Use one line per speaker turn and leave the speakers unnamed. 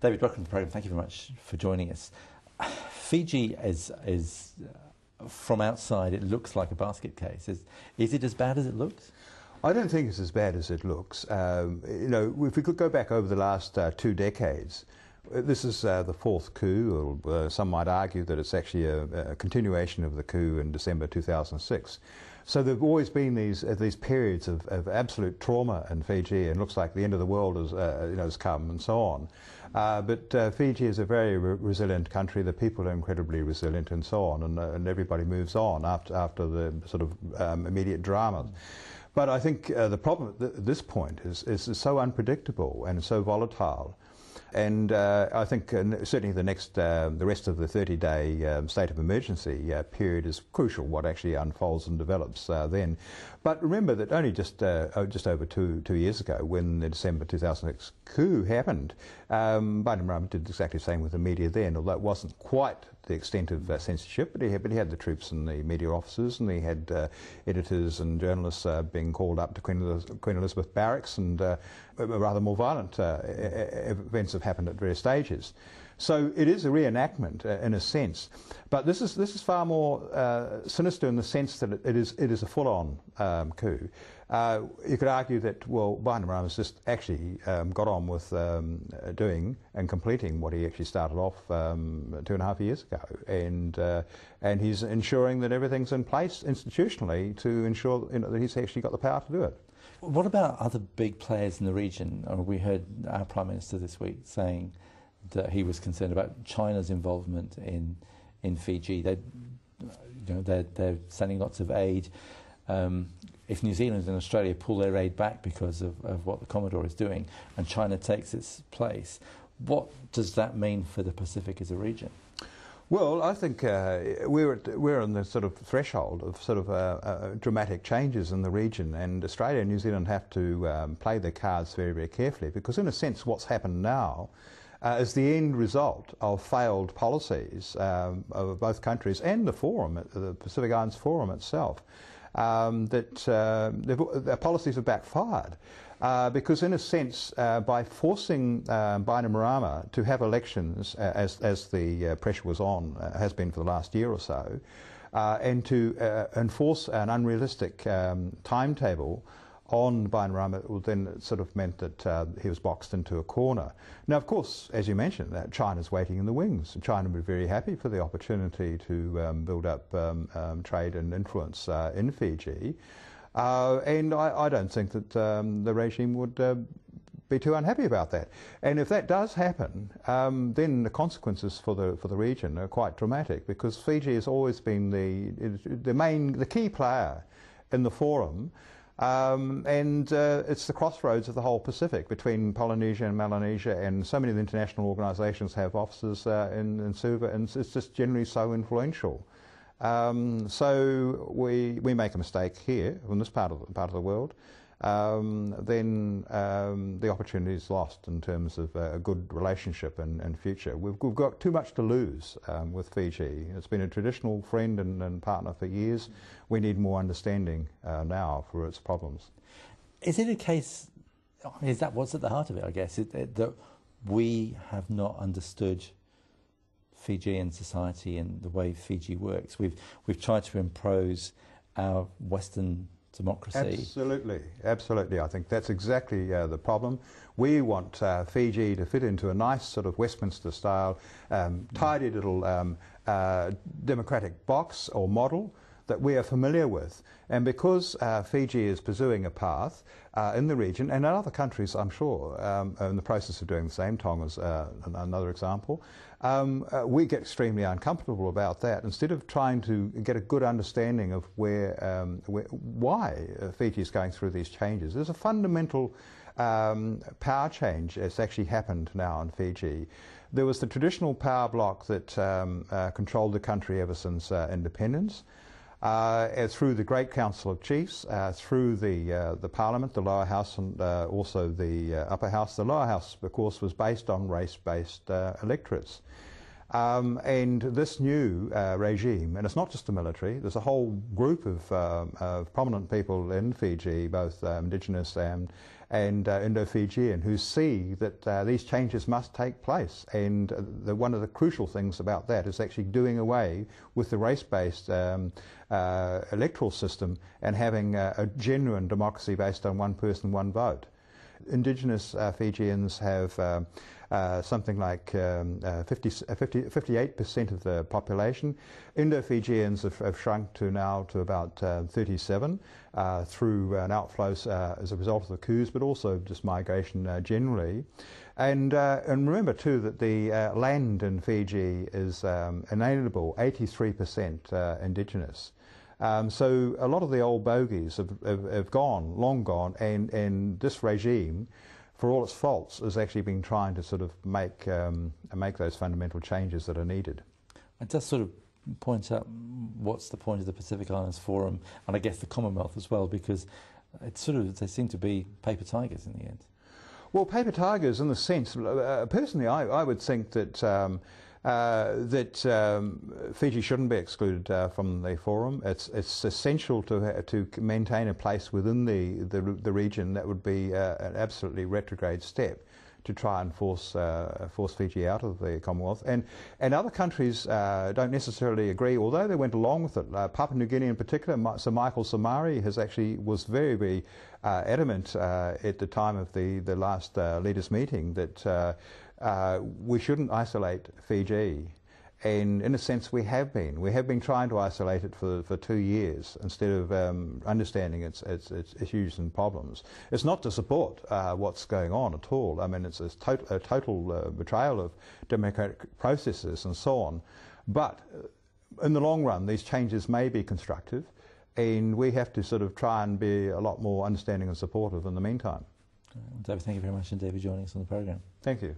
David, welcome to the programme. Thank you very much for joining us. Fiji is from outside, it looks like a basket case. Is it as bad as it looks?
I don't think it's as bad as it looks. You know, if we could go back over the last 2 decades, this is the 4th coup, or some might argue that it's actually a continuation of the coup in December 2006. So there have always been these periods of absolute trauma in Fiji, and it looks like the end of the world has come and so on. But Fiji is a very resilient country. The people are incredibly resilient and so on, and everybody moves on after the sort of immediate dramas. But I think the problem at this point is so unpredictable and so volatile. And I think certainly the rest of the 30-day state of emergency period is crucial, what actually unfolds and develops then. But remember that only just over two years ago, when the December 2006 coup happened, Bainimarama did exactly the same with the media then, although it wasn't quite the extent of censorship, but he had the troops and the media officers, and he had editors and journalists being called up to Queen Elizabeth Barracks, and rather more violent events have happened at various stages. So it is a reenactment in a sense, but this is far more sinister in the sense that it is a full-on coup. You could argue that, well, Bainimarama's just actually got on with doing and completing what he actually started off 2.5 years ago, and he's ensuring that everything's in place institutionally to ensure that he's actually got the power to do it.
What about other big players in the region? We heard our Prime Minister this week saying that he was concerned about China's involvement in Fiji. They're sending lots of aid. If New Zealand and Australia pull their aid back because of what the Commodore is doing, and China takes its place, what does that mean for the Pacific as a region?
Well, I think we're on the sort of threshold of sort of dramatic changes in the region, and Australia and New Zealand have to play their cards very, very carefully, because in a sense what's happened now is the end result of failed policies of both countries and the forum, the Pacific Islands Forum itself. Their policies have backfired because, in a sense, by forcing Bainimarama to have elections, as the pressure was on, has been for the last year or so, and to enforce an unrealistic timetable on Bainimarama, then it sort of meant that he was boxed into a corner. Now, of course, as you mentioned, China's waiting in the wings. China would be very happy for the opportunity to build up trade and influence in Fiji. And I don't think that the regime would be too unhappy about that. And if that does happen, then the consequences for the region are quite dramatic, because Fiji has always been the key player in the forum. And it's the crossroads of the whole Pacific between Polynesia and Melanesia, and so many of the international organisations have offices in Suva, and it's just generally so influential. So we make a mistake here in this part of the world, then the opportunity is lost in terms of a good relationship and future. We've got too much to lose with Fiji. It's been a traditional friend and partner for years. We need more understanding now for its problems.
Is it a case, is that what's at the heart of it, I guess, that we have not understood Fijian society and the way Fiji works? We've tried to impose our Western democracy.
Absolutely. I think that's exactly the problem. We want Fiji to fit into a nice sort of Westminster-style, tidy little democratic box or model that we are familiar with. And because Fiji is pursuing a path in the region, and in other countries, I'm sure, in the process of doing the same, Tonga's another example, we get extremely uncomfortable about that. Instead of trying to get a good understanding of why Fiji is going through these changes, there's a fundamental power change that's actually happened now in Fiji. There was the traditional power bloc that controlled the country ever since independence. Through the Great Council of Chiefs, through the Parliament, the lower house, and also the upper house. The lower house, of course, was based on race-based electorates. And this new regime, and it's not just the military, there's a whole group of prominent people in Fiji, both indigenous and Indo-Fijian, who see that these changes must take place. And one of the crucial things about that is actually doing away with the race-based electoral system and having a genuine democracy based on one person, one vote. Indigenous Fijians have something like 58% of the population. Indo-Fijians have shrunk to now to about 37 through an outflow as a result of the coups, but also just migration generally. And remember too that the land in Fiji is inalienable, 83% indigenous. So a lot of the old bogies have gone, long gone, and this regime, for all its faults, has actually been trying to sort of make those fundamental changes that are needed.
It does sort of point out what's the point of the Pacific Islands Forum, and I guess the Commonwealth as well, because it's sort of, they seem to be paper tigers in the end.
Well, paper tigers in the sense, personally, I would think that Fiji shouldn't be excluded from the forum. It's essential to maintain a place within the region. That would be an absolutely retrograde step to try and force Fiji out of the Commonwealth. And other countries don't necessarily agree, although they went along with it. Papua New Guinea in particular, Sir Michael Somare was very, very adamant at the time of the last leaders' meeting that we shouldn't isolate Fiji, and in a sense we have been. We have been trying to isolate it for 2 years instead of understanding its issues and problems. It's not to support what's going on at all. I mean, it's a total betrayal of democratic processes and so on. But in the long run, these changes may be constructive, and we have to sort of try and be a lot more understanding and supportive in the meantime.
David, thank you very much indeed for joining us on the program.
Thank you.